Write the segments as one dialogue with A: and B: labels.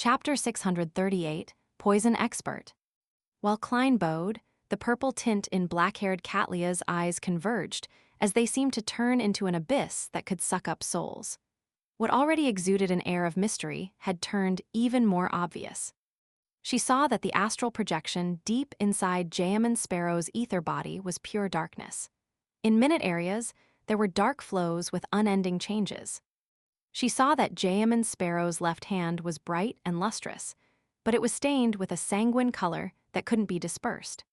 A: Chapter 638, Poison Expert. While Klein bowed, the purple tint in black-haired Catlia's eyes converged, as they seemed to turn into an abyss that could suck up souls. What already exuded an air of mystery had turned even more obvious. She saw that the astral projection deep inside Jayaman Sparrow's ether body was pure darkness. In minute areas, there were dark flows with unending changes. She saw that Jayaman Sparrow's left hand was bright and lustrous, but it was stained with a sanguine color that couldn't be dispersed.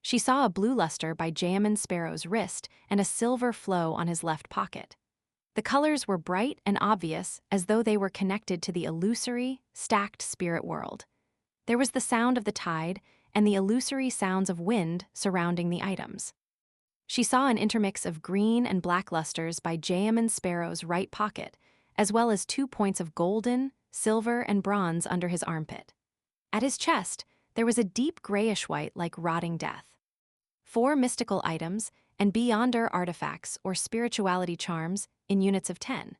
A: She saw a blue luster by Jayaman Sparrow's wrist and a silver flow on his left pocket. The colors were bright and obvious, as though they were connected to the illusory, stacked spirit world. There was the sound of the tide and the illusory sounds of wind surrounding the items. She saw an intermix of green and black lusters by Jayaman Sparrow's right pocket, as well as 2 points of golden, silver, and bronze under his armpit. At his chest, there was a deep grayish-white like rotting death. 4 mystical items and beyonder artifacts or spirituality charms in units of 10.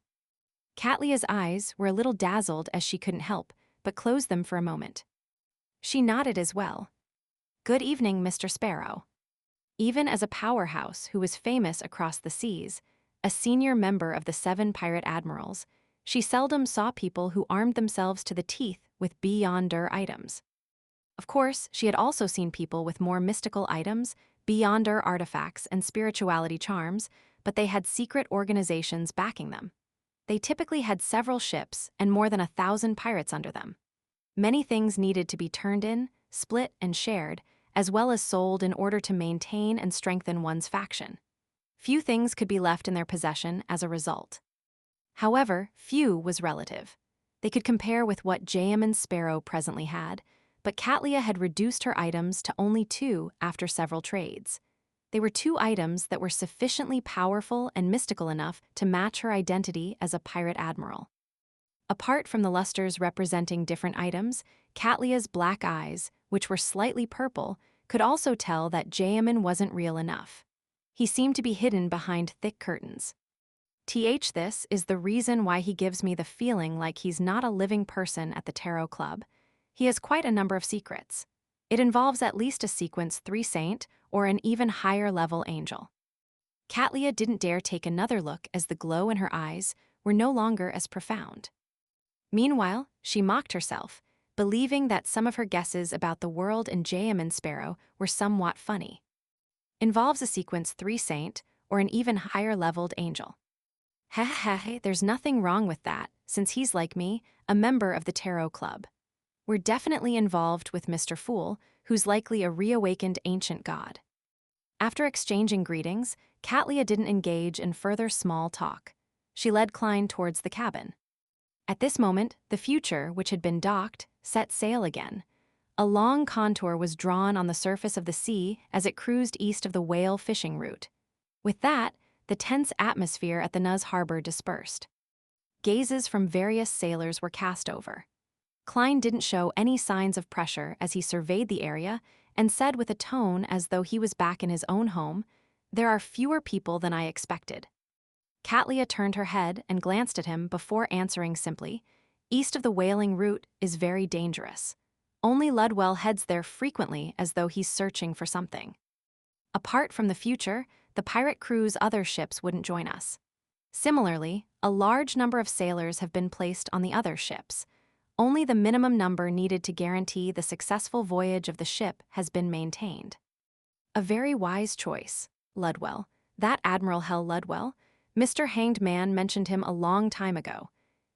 A: Catlia's eyes were a little dazzled as she couldn't help, but closed them for a moment. She nodded as well. "Good evening, Mr. Sparrow." Even as a powerhouse who was famous across the seas, a senior member of the 7 pirate admirals, she seldom saw people who armed themselves to the teeth with beyonder items. Of course, she had also seen people with more mystical items, beyonder artifacts, and spirituality charms, but they had secret organizations backing them. They typically had several ships and more than 1,000 pirates under them. Many things needed to be turned in, split, and shared, as well as sold in order to maintain and strengthen one's faction. Few things could be left in their possession as a result. However, few was relative. They could compare with what Jayaman Sparrow presently had, but Catlia had reduced her items to only 2 after several trades. They were 2 items that were sufficiently powerful and mystical enough to match her identity as a pirate admiral. Apart from the lusters representing different items, Catlia's black eyes, which were slightly purple, could also tell that Jayaman wasn't real enough. He seemed to be hidden behind thick curtains. This is the reason why he gives me the feeling like he's not a living person at the Tarot Club. He has quite a number of secrets. It involves at least a sequence 3 saint or an even higher level angel. Catlia didn't dare take another look as the glow in her eyes were no longer as profound. Meanwhile, she mocked herself, believing that some of her guesses about the world and Jayaman Sparrow were somewhat funny. Involves a sequence 3 saint or an even higher leveled angel. Heh, there's nothing wrong with that, since he's like me, a member of the Tarot Club. We're definitely involved with Mr. Fool, who's likely a reawakened ancient god. After exchanging greetings, Catlia didn't engage in further small talk. She led Klein towards the cabin. At this moment, the Future, which had been docked, set sail again. A long contour was drawn on the surface of the sea as it cruised east of the whale fishing route. With that, the tense atmosphere at the Nuz harbor dispersed. Gazes from various sailors were cast over. Klein didn't show any signs of pressure as he surveyed the area and said with a tone as though he was back in his own home, "There are fewer people than I expected." Catlia turned her head and glanced at him before answering simply, "East of the whaling route is very dangerous. Only Ludwell heads there frequently as though he's searching for something. Apart from the Future, the pirate crew's other ships wouldn't join us. Similarly, a large number of sailors have been placed on the other ships. Only the minimum number needed to guarantee the successful voyage of the ship has been maintained." A very wise choice, Ludwell. That Admiral Hell Ludwell, Mr. Hanged Man mentioned him a long time ago.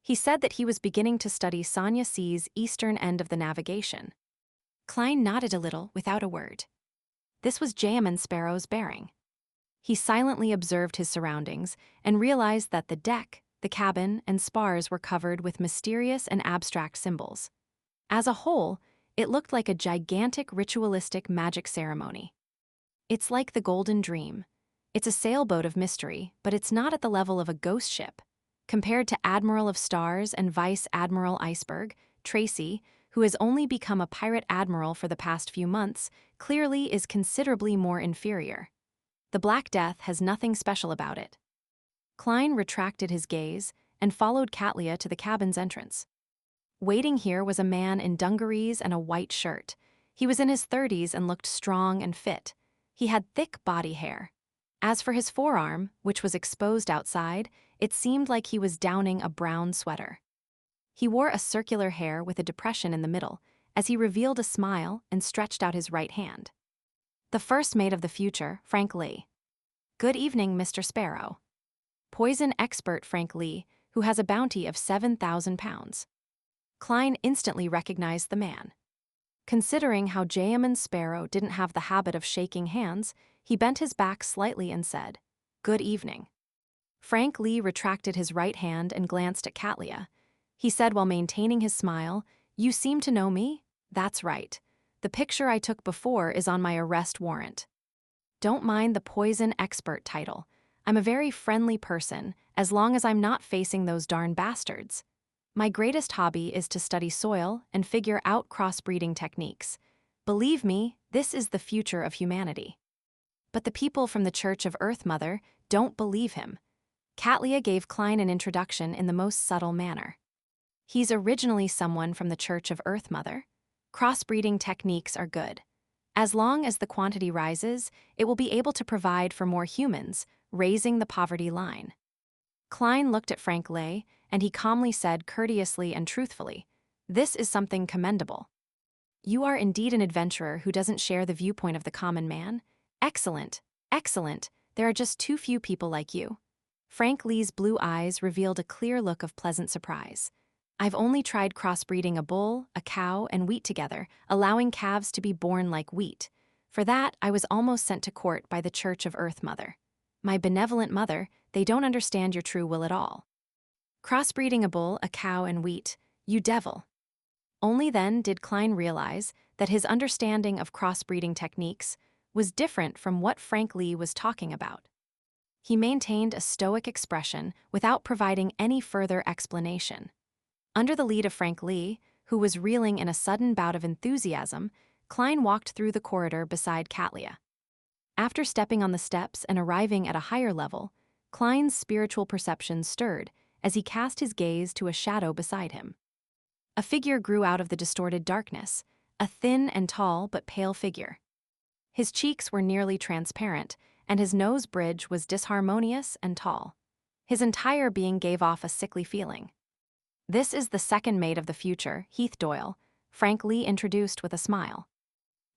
A: He said that he was beginning to study Sanya Sea's eastern end of the navigation. Klein nodded a little without a word. This was Jayaman Sparrow's bearing. He silently observed his surroundings and realized that the deck, the cabin, and spars were covered with mysterious and abstract symbols. As a whole, it looked like a gigantic ritualistic magic ceremony. It's like the Golden Dream. It's a sailboat of mystery, but it's not at the level of a ghost ship. Compared to Admiral of Stars and Vice Admiral Iceberg, Tracy, who has only become a pirate admiral for the past few months, clearly is considerably more inferior. The Black Death has nothing special about it. Klein retracted his gaze and followed Catlia to the cabin's entrance. Waiting here was a man in dungarees and a white shirt. He was in his 30s and looked strong and fit. He had thick body hair. As for his forearm, which was exposed outside, it seemed like he was downing a brown sweater. He wore a circular hair with a depression in the middle, as he revealed a smile and stretched out his right hand. The first mate of the future, Frank Lee. Good evening, Mr. Sparrow. Poison expert Frank Lee, who has a bounty of 7,000 pounds. Klein instantly recognized the man. Considering how Jayaman Sparrow didn't have the habit of shaking hands, he bent his back slightly and said, "Good evening." Frank Lee retracted his right hand and glanced at Katlia. He said while maintaining his smile, "You seem to know me? That's right. The picture I took before is on my arrest warrant. Don't mind the poison expert title. I'm a very friendly person, as long as I'm not facing those darn bastards. My greatest hobby is to study soil and figure out crossbreeding techniques. Believe me, this is the future of humanity." But the people from the Church of Earth Mother don't believe him. Katlia gave Klein an introduction in the most subtle manner. He's originally someone from the Church of Earth Mother. Crossbreeding techniques are good. As long as the quantity rises, it will be able to provide for more humans, raising the poverty line. Klein looked at Frank Lee, and he calmly said courteously and truthfully, "This is something commendable. You are indeed an adventurer who doesn't share the viewpoint of the common man. Excellent, excellent. There are just too few people like you." Frank Lee's blue eyes revealed a clear look of pleasant surprise. "I've only tried crossbreeding a bull, a cow, and wheat together, allowing calves to be born like wheat. For that, I was almost sent to court by the Church of Earth Mother. My benevolent mother, they don't understand your true will at all. Crossbreeding a bull, a cow, and wheat, you devil." Only then did Klein realize that his understanding of crossbreeding techniques was different from what Frank Lee was talking about. He maintained a stoic expression without providing any further explanation. Under the lead of Frank Lee, who was reeling in a sudden bout of enthusiasm, Klein walked through the corridor beside Katlia. After stepping on the steps and arriving at a higher level, Klein's spiritual perception stirred as he cast his gaze to a shadow beside him. A figure grew out of the distorted darkness, a thin and tall but pale figure. His cheeks were nearly transparent, and his nose bridge was disharmonious and tall. His entire being gave off a sickly feeling. "This is the second mate of the future, Heath Doyle," Frank Lee introduced with a smile.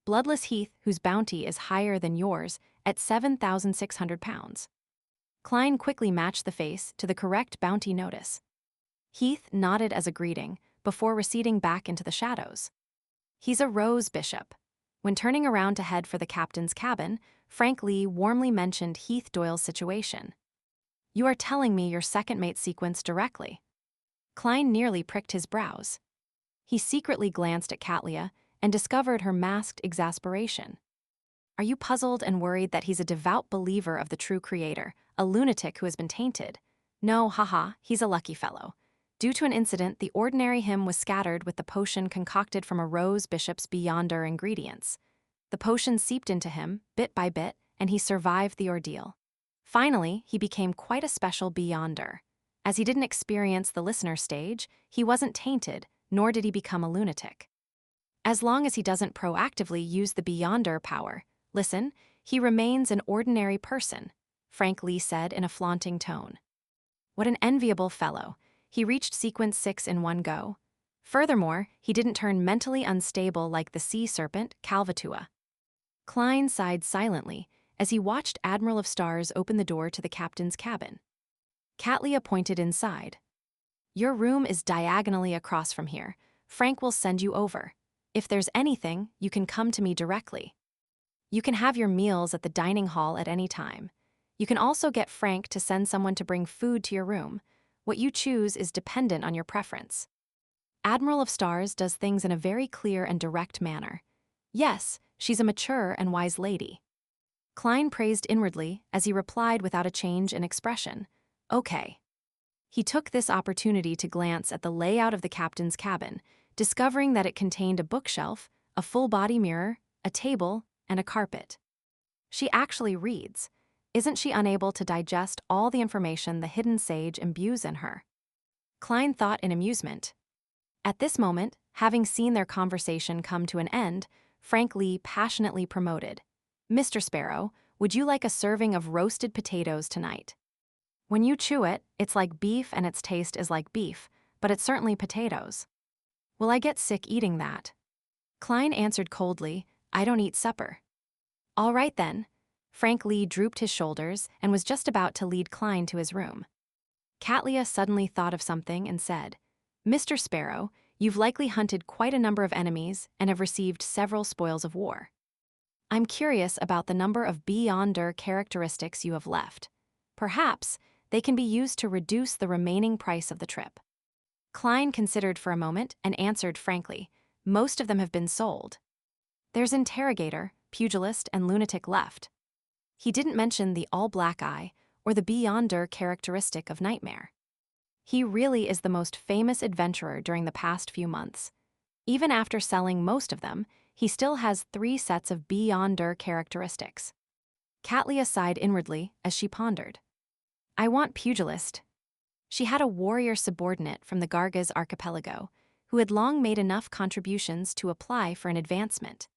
A: "Bloodless Heath, whose bounty is higher than yours at 7,600 pounds. Klein quickly matched the face to the correct bounty notice. Heath nodded as a greeting before receding back into the shadows. "He's a Rose Bishop." When turning around to head for the captain's cabin, Frank Lee warmly mentioned Heath Doyle's situation. "You are telling me your second mate sequence directly." Klein nearly pricked his brows. He secretly glanced at Katlia and discovered her masked exasperation. "Are you puzzled and worried that he's a devout believer of the true creator, a lunatic who has been tainted? No, haha, he's a lucky fellow. Due to an incident, the ordinary him was scattered with the potion concocted from a Rose Bishop's Beyonder ingredients. The potion seeped into him, bit by bit, and he survived the ordeal. Finally, he became quite a special Beyonder. As he didn't experience the listener stage, he wasn't tainted, nor did he become a lunatic. As long as he doesn't proactively use the Beyonder power, listen, he remains an ordinary person," Frank Lee said in a flaunting tone. "What an enviable fellow. He reached sequence 6 in one go. Furthermore, he didn't turn mentally unstable like the sea serpent, Calvatua." Klein sighed silently as he watched Admiral of Stars open the door to the captain's cabin. Katlia pointed inside. "Your room is diagonally across from here. Frank will send you over. If there's anything, you can come to me directly. You can have your meals at the dining hall at any time. You can also get Frank to send someone to bring food to your room. What you choose is dependent on your preference." Admiral of Stars does things in a very clear and direct manner. Yes, she's a mature and wise lady. Klein praised inwardly as he replied without a change in expression, "Okay." He took this opportunity to glance at the layout of the captain's cabin, discovering that it contained a bookshelf, a full-body mirror, a table, and a carpet. She actually reads. Isn't she unable to digest all the information the hidden sage imbues in her? Klein thought in amusement. At this moment, having seen their conversation come to an end, Frank Lee passionately promoted, "Mr. Sparrow, would you like a serving of roasted potatoes tonight? When you chew it, it's like beef and its taste is like beef, but it's certainly potatoes. Will I get sick eating that?" Klein answered coldly, "I don't eat supper." "All right then." Frank Lee drooped his shoulders and was just about to lead Klein to his room. Katlia suddenly thought of something and said, "Mr. Sparrow, you've likely hunted quite a number of enemies and have received several spoils of war. I'm curious about the number of Beyonder characteristics you have left. Perhaps they can be used to reduce the remaining price of the trip." Klein considered for a moment and answered frankly, "Most of them have been sold. There's Interrogator, Pugilist, and Lunatic left." He didn't mention the all-black eye or the Beyonder characteristic of Nightmare. He really is the most famous adventurer during the past few months. Even after selling most of them, he still has 3 sets of Beyonder characteristics. Katlia sighed inwardly as she pondered. "I want Pugilist." She had a warrior subordinate from the Gargaz archipelago who had long made enough contributions to apply for an advancement.